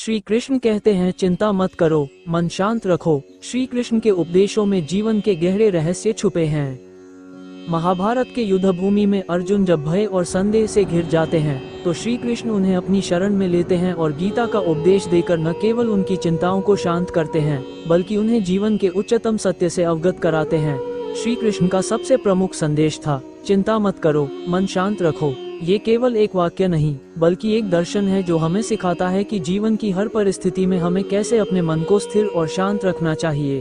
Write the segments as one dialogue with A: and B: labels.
A: श्री कृष्ण कहते हैं चिंता मत करो, मन शांत रखो। श्री कृष्ण के उपदेशों में जीवन के गहरे रहस्य छुपे हैं। महाभारत के युद्ध भूमि में अर्जुन जब भय और संदेह से घिर जाते हैं तो श्री कृष्ण उन्हें अपनी शरण में लेते हैं और गीता का उपदेश देकर न केवल उनकी चिंताओं को शांत करते हैं बल्कि उन्हें जीवन के उच्चतम सत्य से अवगत कराते हैं। श्री कृष्ण का सबसे प्रमुख संदेश था चिंता मत करो, मन शांत रखो। ये केवल एक वाक्य नहीं बल्कि एक दर्शन है जो हमें सिखाता है कि जीवन की हर परिस्थिति में हमें कैसे अपने मन को स्थिर और शांत रखना चाहिए।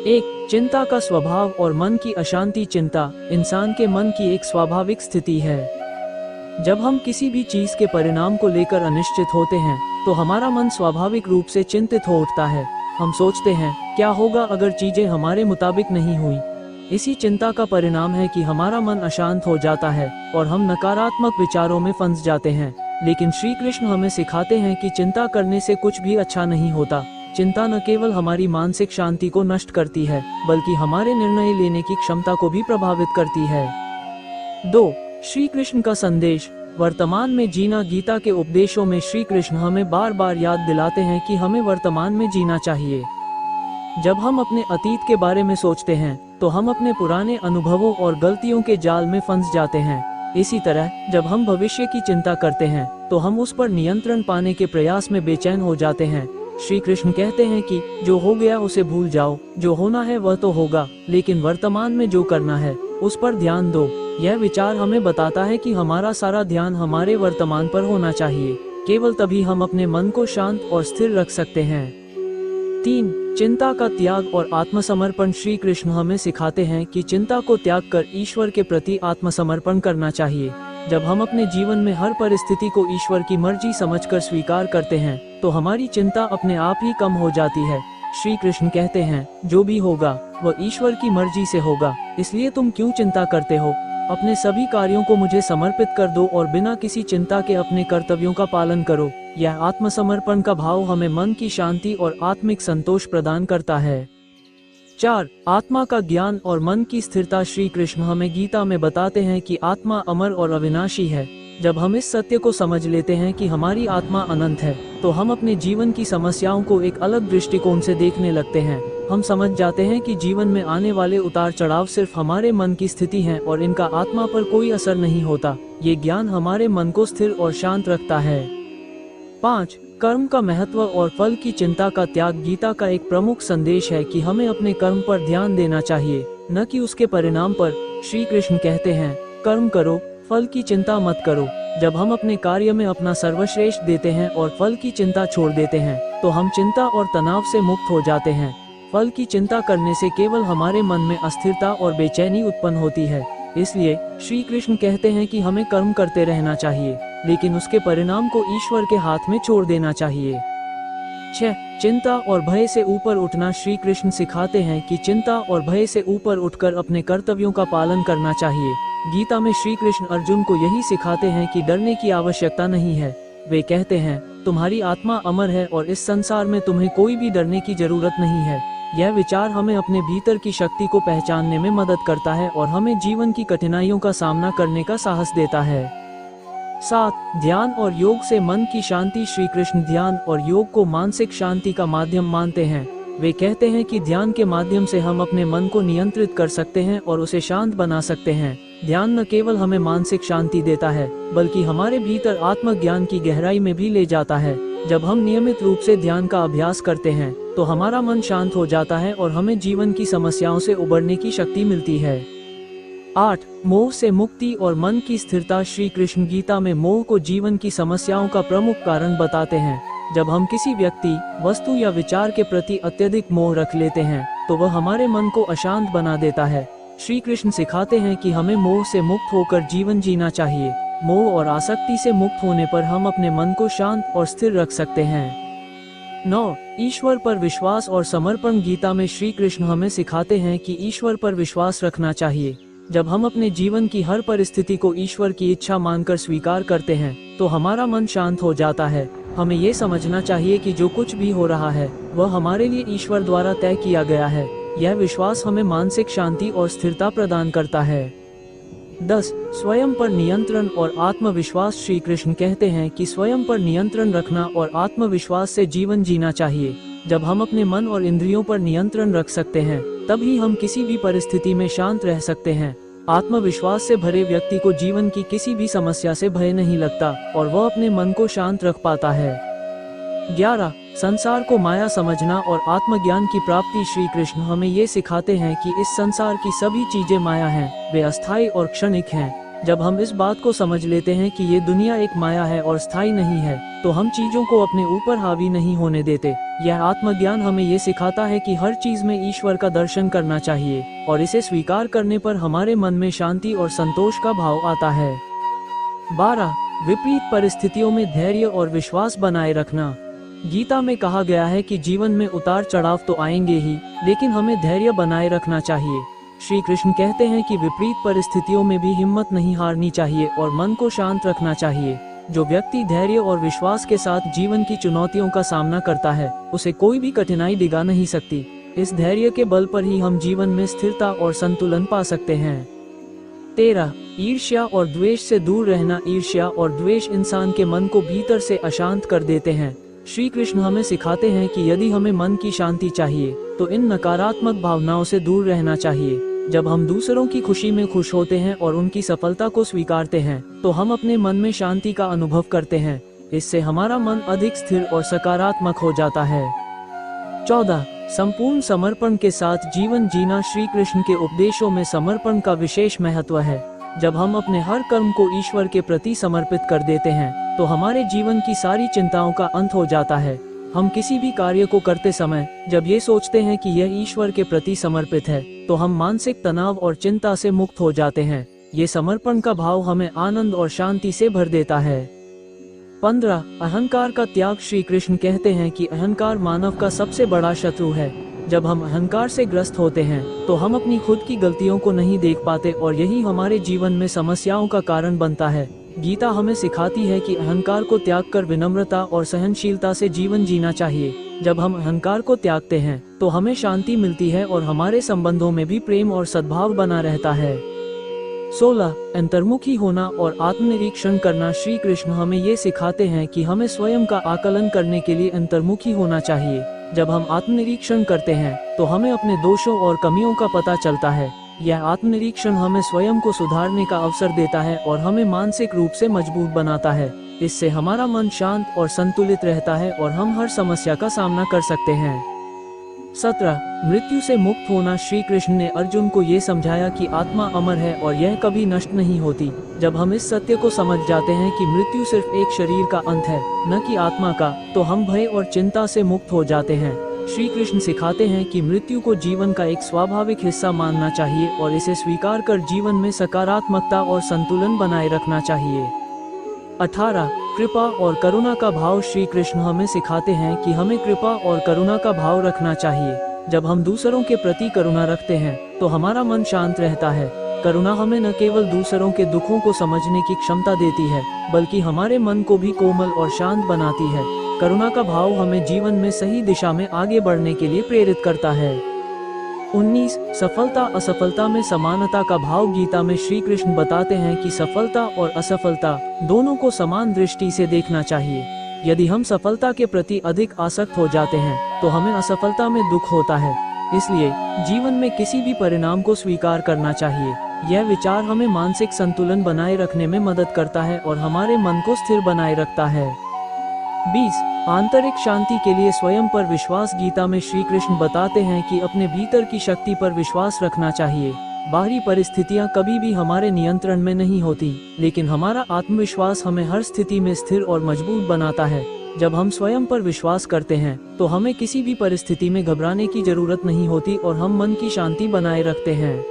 A: एक, चिंता का स्वभाव और मन की अशांति। चिंता इंसान के मन की एक स्वाभाविक स्थिति है। जब हम किसी भी चीज के परिणाम को लेकर अनिश्चित होते हैं तो हमारा मन स्वाभाविक रूप से चिंतित हो उठता है। हम सोचते हैं क्या होगा अगर चीजें हमारे मुताबिक नहीं हुई। इसी चिंता का परिणाम है कि हमारा मन अशांत हो जाता है और हम नकारात्मक विचारों में फंस जाते हैं। लेकिन श्री कृष्ण हमें सिखाते हैं कि चिंता करने से कुछ भी अच्छा नहीं होता। चिंता न केवल हमारी मानसिक शांति को नष्ट करती है बल्कि हमारे निर्णय लेने की क्षमता को भी प्रभावित करती है। 2. श्री कृष्ण का संदेश, वर्तमान में जीना। गीता के उपदेशों में श्री कृष्ण हमें बार बार याद दिलाते हैं कि हमें वर्तमान में जीना चाहिए। जब हम अपने अतीत के बारे में सोचते हैं तो हम अपने पुराने अनुभवों और गलतियों के जाल में फंस जाते हैं। इसी तरह जब हम भविष्य की चिंता करते हैं तो हम उस पर नियंत्रण पाने के प्रयास में बेचैन हो जाते हैं। श्री कृष्ण कहते हैं कि जो हो गया उसे भूल जाओ, जो होना है वह तो होगा, लेकिन वर्तमान में जो करना है उस पर ध्यान दो। यह विचार हमें बताता है कि हमारा सारा ध्यान हमारे वर्तमान पर होना चाहिए। केवल तभी हम अपने मन को शांत और स्थिर रख सकते हैं। 3. चिंता का त्याग और आत्मसमर्पण। श्री कृष्ण हमें सिखाते हैं कि चिंता को त्याग कर ईश्वर के प्रति आत्मसमर्पण करना चाहिए। जब हम अपने जीवन में हर परिस्थिति को ईश्वर की मर्जी समझकर स्वीकार करते हैं तो हमारी चिंता अपने आप ही कम हो जाती है। श्री कृष्ण कहते हैं जो भी होगा वह ईश्वर की मर्जी से होगा, इसलिए तुम क्यों चिंता करते हो। अपने सभी कार्यों को मुझे समर्पित कर दो और बिना किसी चिंता के अपने कर्तव्यों का पालन करो। यह आत्मसमर्पण का भाव हमें मन की शांति और आत्मिक संतोष प्रदान करता है। 4. आत्मा का ज्ञान और मन की स्थिरता। श्री कृष्ण हमें गीता में बताते हैं कि आत्मा अमर और अविनाशी है। जब हम इस सत्य को समझ लेते हैं कि हमारी आत्मा अनंत है तो हम अपने जीवन की समस्याओं को एक अलग दृष्टिकोण से देखने लगते हैं। हम समझ जाते हैं कि जीवन में आने वाले उतार चढ़ाव सिर्फ हमारे मन की स्थिति हैं और इनका आत्मा पर कोई असर नहीं होता। ये ज्ञान हमारे मन को स्थिर और शांत रखता है। 5. कर्म का महत्व और फल की चिंता का त्याग। गीता का एक प्रमुख संदेश है कि हमें अपने कर्म पर ध्यान देना चाहिए, न कि उसके परिणाम पर। श्री कृष्ण कहते हैं कर्म करो, फल की चिंता मत करो। जब हम अपने कार्य में अपना सर्वश्रेष्ठ देते हैं और फल की चिंता छोड़ देते हैं तो हम चिंता और तनाव से मुक्त हो जाते हैं। फल की चिंता करने से केवल हमारे मन में अस्थिरता और बेचैनी उत्पन्न होती है। इसलिए श्री कृष्ण कहते हैं कि हमें कर्म करते रहना चाहिए लेकिन उसके परिणाम को ईश्वर के हाथ में छोड़ देना चाहिए। 6. चिंता और भय से ऊपर उठना। श्री कृष्ण सिखाते हैं कि चिंता और भय से ऊपर उठकर अपने कर्तव्यों का पालन करना चाहिए। गीता में श्री कृष्ण अर्जुन को यही सिखाते हैं कि डरने की आवश्यकता नहीं है। वे कहते हैं तुम्हारी आत्मा अमर है और इस संसार में तुम्हें कोई भी डरने की जरूरत नहीं है। यह विचार हमें अपने भीतर की शक्ति को पहचानने में मदद करता है और हमें जीवन की कठिनाइयों का सामना करने का साहस देता है। 7. ध्यान और योग से मन की शांति। श्री कृष्ण ध्यान और योग को मानसिक शांति का माध्यम मानते हैं। वे कहते हैं कि ध्यान के माध्यम से हम अपने मन को नियंत्रित कर सकते हैं और उसे शांत बना सकते हैं। ध्यान न केवल हमें मानसिक शांति देता है बल्कि हमारे भीतर आत्मज्ञान की गहराई में भी ले जाता है। जब हम नियमित रूप से ध्यान का अभ्यास करते हैं तो हमारा मन शांत हो जाता है और हमें जीवन की समस्याओं से उबरने की शक्ति मिलती है। 8. मोह से मुक्ति और मन की स्थिरता। श्री कृष्ण गीता में मोह को जीवन की समस्याओं का प्रमुख कारण बताते हैं। जब हम किसी व्यक्ति, वस्तु या विचार के प्रति अत्यधिक मोह रख लेते हैं तो वह हमारे मन को अशांत बना देता है। श्री कृष्ण सिखाते हैं कि हमें मोह से मुक्त होकर जीवन जीना चाहिए। मोह और आसक्ति से मुक्त होने पर हम अपने मन को शांत और स्थिर रख सकते हैं। 9. ईश्वर पर विश्वास और समर्पण। गीता में श्री कृष्ण हमें सिखाते हैं कि ईश्वर पर विश्वास रखना चाहिए। जब हम अपने जीवन की हर परिस्थिति को ईश्वर की इच्छा मानकर स्वीकार करते हैं तो हमारा मन शांत हो जाता है। हमें ये समझना चाहिए कि जो कुछ भी हो रहा है वह हमारे लिए ईश्वर द्वारा तय किया गया है। यह विश्वास हमें मानसिक शांति और स्थिरता प्रदान करता है। 10. स्वयं पर नियंत्रण और आत्मविश्वास। श्री कृष्ण कहते हैं कि स्वयं पर नियंत्रण रखना और आत्मविश्वास से जीवन जीना चाहिए। जब हम अपने मन और इंद्रियों पर नियंत्रण रख सकते हैं, तभी हम किसी भी परिस्थिति में शांत रह सकते हैं। आत्मविश्वास से भरे व्यक्ति को जीवन की किसी भी समस्या से भय नहीं लगता और वह अपने मन को शांत रख पाता है। 11. संसार को माया समझना और आत्मज्ञान की प्राप्ति। श्री कृष्ण हमें ये सिखाते हैं कि इस संसार की सभी चीजें माया हैं, वे अस्थायी और क्षणिक हैं। जब हम इस बात को समझ लेते हैं कि ये दुनिया एक माया है और स्थायी नहीं है, तो हम चीजों को अपने ऊपर हावी नहीं होने देते। यह आत्मज्ञान हमें ये सिखाता है कि हर चीज में ईश्वर का दर्शन करना चाहिए और इसे स्वीकार करने पर हमारे मन में शांति और संतोष का भाव आता है। 12. विपरीत परिस्थितियों में धैर्य और विश्वास बनाए रखना। गीता में कहा गया है कि जीवन में उतार चढ़ाव तो आएंगे ही, लेकिन हमें धैर्य बनाए रखना चाहिए। श्री कृष्ण कहते हैं कि विपरीत परिस्थितियों में भी हिम्मत नहीं हारनी चाहिए और मन को शांत रखना चाहिए। जो व्यक्ति धैर्य और विश्वास के साथ जीवन की चुनौतियों का सामना करता है, उसे कोई भी कठिनाई डिगा नहीं सकती। इस धैर्य के बल पर ही हम जीवन में स्थिरता और संतुलन पा सकते हैं। 13. ईर्ष्या और द्वेष से दूर रहना। ईर्ष्या और द्वेष इंसान के मन को भीतर से अशांत कर देते हैं। श्री कृष्ण हमें सिखाते हैं कि यदि हमें मन की शांति चाहिए, तो इन नकारात्मक भावनाओं से दूर रहना चाहिए। जब हम दूसरों की खुशी में खुश होते हैं और उनकी सफलता को स्वीकारते हैं, तो हम अपने मन में शांति का अनुभव करते हैं। इससे हमारा मन अधिक स्थिर और सकारात्मक हो जाता है। 14. संपूर्ण समर्पण के साथ जीवन जीना। श्री कृष्ण के उपदेशों में समर्पण का विशेष महत्व है। जब हम अपने हर कर्म को ईश्वर के प्रति समर्पित कर देते हैं, तो हमारे जीवन की सारी चिंताओं का अंत हो जाता है। हम किसी भी कार्य को करते समय जब ये सोचते हैं कि यह ईश्वर के प्रति समर्पित है, तो हम मानसिक तनाव और चिंता से मुक्त हो जाते हैं। ये समर्पण का भाव हमें आनंद और शांति से भर देता है। 15. अहंकार का त्याग। श्री कृष्ण कहते हैं कि अहंकार मानव का सबसे बड़ा शत्रु है। जब हम अहंकार से ग्रस्त होते हैं, तो हम अपनी खुद की गलतियों को नहीं देख पाते और यही हमारे जीवन में समस्याओं का कारण बनता है। गीता हमें सिखाती है कि अहंकार को त्याग कर विनम्रता और सहनशीलता से जीवन जीना चाहिए। जब हम अहंकार को त्यागते हैं, तो हमें शांति मिलती है और हमारे संबंधों में भी प्रेम और सद्भाव बना रहता है। 16. अंतर्मुखी होना और आत्मनिरीक्षण करना। श्री कृष्ण हमें ये सिखाते हैं कि हमें स्वयं का आकलन करने के लिए अंतर्मुखी होना चाहिए। जब हम आत्मनिरीक्षण करते हैं, तो हमें अपने दोषों और कमियों का पता चलता है। यह आत्मनिरीक्षण हमें स्वयं को सुधारने का अवसर देता है और हमें मानसिक रूप से मजबूत बनाता है। इससे हमारा मन शांत और संतुलित रहता है और हम हर समस्या का सामना कर सकते हैं। 17. मृत्यु से मुक्त होना। श्री कृष्ण ने अर्जुन को ये समझाया कि आत्मा अमर है और यह कभी नष्ट नहीं होती। जब हम इस सत्य को समझ जाते हैं कि मृत्यु सिर्फ एक शरीर का अंत है, न कि आत्मा का, तो हम भय और चिंता से मुक्त हो जाते हैं। श्री कृष्ण सिखाते हैं कि मृत्यु को जीवन का एक स्वाभाविक हिस्सा मानना चाहिए और इसे स्वीकार कर जीवन में सकारात्मकता और संतुलन बनाए रखना चाहिए। 18. कृपा और करुणा का भाव। श्री कृष्ण हमें सिखाते हैं कि हमें कृपा और करुणा का भाव रखना चाहिए। जब हम दूसरों के प्रति करुणा रखते हैं, तो हमारा मन शांत रहता है। करुणा हमें न केवल दूसरों के दुखों को समझने की क्षमता देती है, बल्कि हमारे मन को भी कोमल और शांत बनाती है। करुणा का भाव हमें जीवन में सही दिशा में आगे बढ़ने के लिए प्रेरित करता है। 19. सफलता असफलता में समानता का भाव। गीता में श्री कृष्ण बताते हैं कि सफलता और असफलता दोनों को समान दृष्टि से देखना चाहिए। यदि हम सफलता के प्रति अधिक आसक्त हो जाते हैं, तो हमें असफलता में दुख होता है। इसलिए जीवन में किसी भी परिणाम को स्वीकार करना चाहिए। यह विचार हमें मानसिक संतुलन बनाए रखने में मदद करता है और हमारे मन को स्थिर बनाए रखता है। 20. आंतरिक शांति के लिए स्वयं पर विश्वास। गीता में श्री कृष्ण बताते हैं कि अपने भीतर की शक्ति पर विश्वास रखना चाहिए। बाहरी परिस्थितियां कभी भी हमारे नियंत्रण में नहीं होती, लेकिन हमारा आत्मविश्वास हमें हर स्थिति में स्थिर और मजबूत बनाता है। जब हम स्वयं पर विश्वास करते हैं, तो हमें किसी भी परिस्थिति में घबराने की जरूरत नहीं होती और हम मन की शांति बनाए रखते हैं।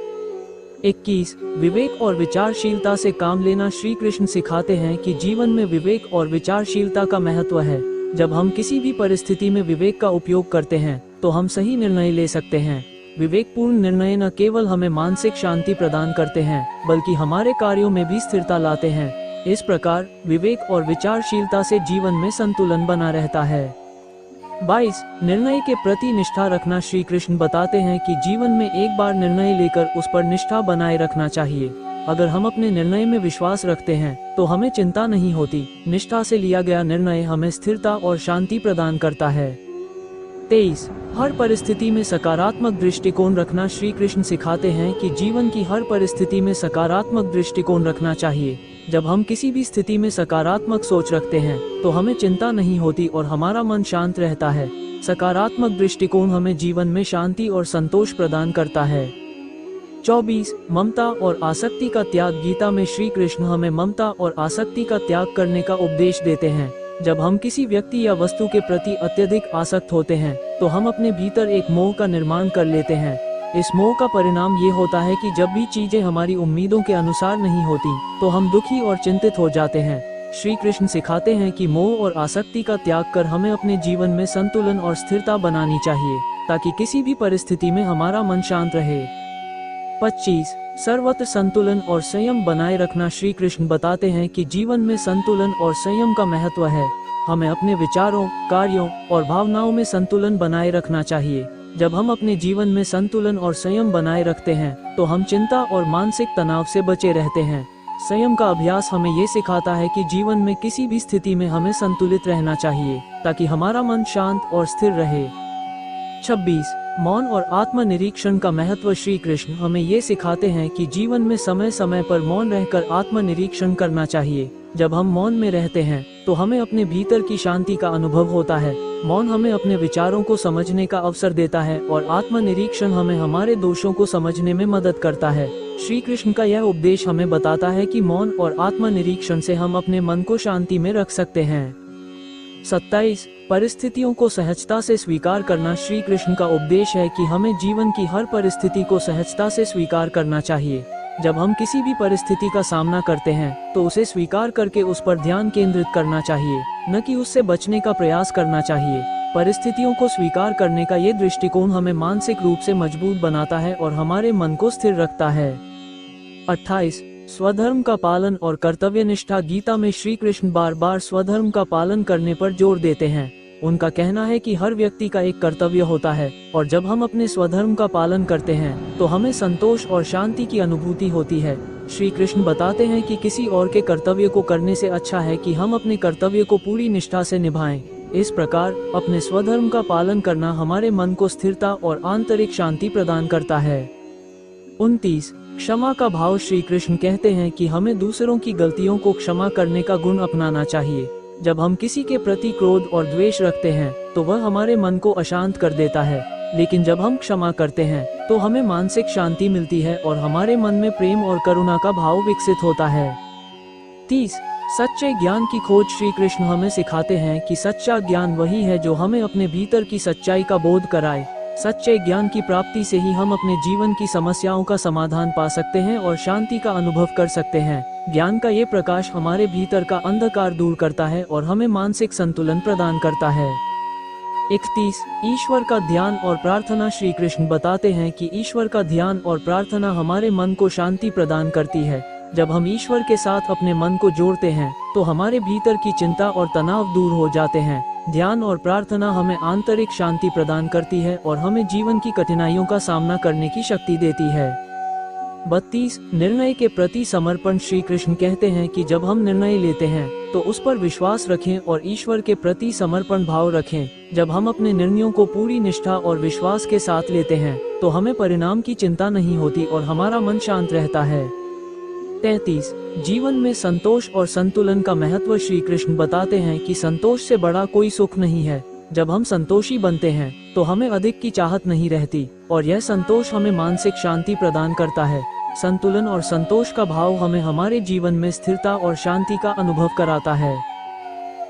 A: 21. विवेक और विचारशीलता से काम लेना। श्री कृष्ण सिखाते हैं कि जीवन में विवेक और विचारशीलता का महत्व है। जब हम किसी भी परिस्थिति में विवेक का उपयोग करते हैं, तो हम सही निर्णय ले सकते हैं। विवेकपूर्ण निर्णय न केवल हमें मानसिक शांति प्रदान करते हैं, बल्कि हमारे कार्यों में भी स्थिरता लाते हैं। इस प्रकार विवेक और विचारशीलता से जीवन में संतुलन बना रहता है। 22. निर्णय के प्रति निष्ठा रखना। श्री कृष्ण बताते हैं कि जीवन में एक बार निर्णय लेकर उस पर निष्ठा बनाए रखना चाहिए। अगर हम अपने निर्णय में विश्वास रखते हैं तो हमें चिंता नहीं होती। निष्ठा से लिया गया निर्णय हमें स्थिरता और शांति प्रदान करता है। 23 हर परिस्थिति में सकारात्मक दृष्टिकोण रखना। श्री कृष्ण सिखाते हैं कि जीवन की हर परिस्थिति में सकारात्मक दृष्टिकोण रखना चाहिए। जब हम किसी भी स्थिति में सकारात्मक सोच रखते हैं तो हमें चिंता नहीं होती और हमारा मन शांत रहता है। सकारात्मक दृष्टिकोण हमें जीवन में शांति और संतोष प्रदान करता है। 24 ममता और आसक्ति का त्याग। गीता में श्री कृष्ण हमें ममता और आसक्ति का त्याग करने का उपदेश देते हैं। जब हम किसी व्यक्ति या वस्तु के प्रति अत्यधिक आसक्त होते हैं तो हम अपने भीतर एक मोह का निर्माण कर लेते हैं। इस मोह का परिणाम ये होता है कि जब भी चीजें हमारी उम्मीदों के अनुसार नहीं होती तो हम दुखी और चिंतित हो जाते हैं। श्री कृष्ण सिखाते हैं कि मोह और आसक्ति का त्याग कर हमें अपने जीवन में संतुलन और स्थिरता बनानी चाहिए ताकि किसी भी परिस्थिति में हमारा मन शांत रहे। 25 सर्वत्र संतुलन और संयम बनाए रखना। श्री कृष्ण बताते हैं कि जीवन में संतुलन और संयम का महत्व है। हमें अपने विचारों, कार्यों और भावनाओं में संतुलन बनाए रखना चाहिए। जब हम अपने जीवन में संतुलन और संयम बनाए रखते हैं तो हम चिंता और मानसिक तनाव से बचे रहते हैं। संयम का अभ्यास हमें ये सिखाता है कि जीवन में किसी भी स्थिति में हमें संतुलित रहना चाहिए ताकि हमारा मन शांत और स्थिर रहे। 26 मौन और आत्मनिरीक्षण का महत्व। श्री कृष्ण हमें ये सिखाते हैं कि जीवन में समय समय पर मौन रहकर आत्मनिरीक्षण करना चाहिए। जब हम मौन में रहते हैं तो हमें अपने भीतर की शांति का अनुभव होता है। मौन हमें अपने विचारों को समझने का अवसर देता है और आत्मनिरीक्षण हमें हमारे दोषों को समझने में मदद करता है। श्री कृष्ण का यह उपदेश हमें बताता है कि मौन और आत्मनिरीक्षण से हम अपने मन को शांति में रख सकते हैं। 27 परिस्थितियों को सहजता से स्वीकार करना। श्री कृष्ण का उपदेश है कि हमें जीवन की हर परिस्थिति को सहजता से स्वीकार करना चाहिए। जब हम किसी भी परिस्थिति का सामना करते हैं तो उसे स्वीकार करके उस पर ध्यान केंद्रित करना चाहिए, न कि उससे बचने का प्रयास करना चाहिए। परिस्थितियों को स्वीकार करने का ये दृष्टिकोण हमें मानसिक रूप से मजबूत बनाता है और हमारे मन को स्थिर रखता है। 28 स्वधर्म का पालन और कर्तव्यनिष्ठा। गीता में श्री कृष्ण बार बार स्वधर्म का पालन करने पर जोर देते हैं। उनका कहना है कि हर व्यक्ति का एक कर्तव्य होता है और जब हम अपने स्वधर्म का पालन करते हैं तो हमें संतोष और शांति की अनुभूति होती है। श्री कृष्ण बताते हैं कि किसी और के कर्तव्य को करने से अच्छा है कि हम अपने कर्तव्य को पूरी निष्ठा से निभाएं। इस प्रकार अपने स्वधर्म का पालन करना हमारे मन को स्थिरता और आंतरिक शांति प्रदान करता है। 29 क्षमा का भाव। श्री कृष्ण कहते हैं कि हमें दूसरों की गलतियों को क्षमा करने का गुण अपनाना चाहिए। जब हम किसी के प्रति क्रोध और द्वेष रखते हैं तो वह हमारे मन को अशांत कर देता है, लेकिन जब हम क्षमा करते हैं तो हमें मानसिक शांति मिलती है और हमारे मन में प्रेम और करुणा का भाव विकसित होता है। 30 सच्चे ज्ञान की खोज। श्री कृष्ण हमें सिखाते हैं कि सच्चा ज्ञान वही है जो हमें अपने भीतर की सच्चाई का बोध कराए। सच्चे ज्ञान की प्राप्ति से ही हम अपने जीवन की समस्याओं का समाधान पा सकते हैं और शांति का अनुभव कर सकते हैं। ज्ञान का ये प्रकाश हमारे भीतर का अंधकार दूर करता है और हमें मानसिक संतुलन प्रदान करता है। 31 ईश्वर का ध्यान और प्रार्थना। श्री कृष्ण बताते हैं कि ईश्वर का ध्यान और प्रार्थना हमारे मन को शांति प्रदान करती है। जब हम ईश्वर के साथ अपने मन को जोड़ते हैं तो हमारे भीतर की चिंता और तनाव दूर हो जाते हैं। ध्यान और प्रार्थना हमें आंतरिक शांति प्रदान करती है और हमें जीवन की कठिनाइयों का सामना करने की शक्ति देती है। 32 निर्णय के प्रति समर्पण। श्री कृष्ण कहते हैं कि जब हम निर्णय लेते हैं तो उस पर विश्वास रखें और ईश्वर के प्रति समर्पण भाव रखें। जब हम अपने निर्णयों को पूरी निष्ठा और विश्वास के साथ लेते हैं तो हमें परिणाम की चिंता नहीं होती और हमारा मन शांत रहता है। 33 जीवन में संतोष और संतुलन का महत्व। श्री कृष्ण बताते हैं कि संतोष से बड़ा कोई सुख नहीं है। जब हम संतोषी बनते हैं तो हमें अधिक की चाहत नहीं रहती और यह संतोष हमें मानसिक शांति प्रदान करता है। संतुलन और संतोष का भाव हमें हमारे जीवन में स्थिरता और शांति का अनुभव कराता है।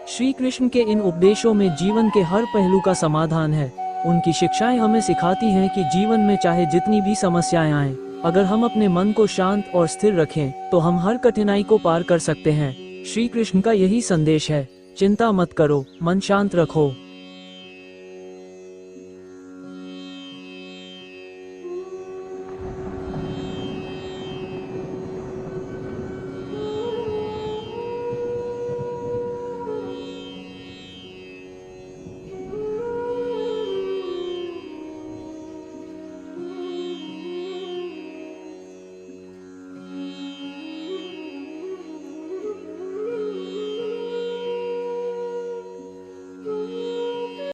A: श्री कृष्ण के इन उपदेशों में जीवन के हर पहलू का समाधान है। उनकी शिक्षाएं हमें सिखाती हैं कि जीवन में चाहे जितनी भी समस्याएं आएं, अगर हम अपने मन को शांत और स्थिर रखें तो हम हर कठिनाई को पार कर सकते हैं। श्री कृष्ण का यही संदेश है, चिंता मत करो, मन शांत रखो।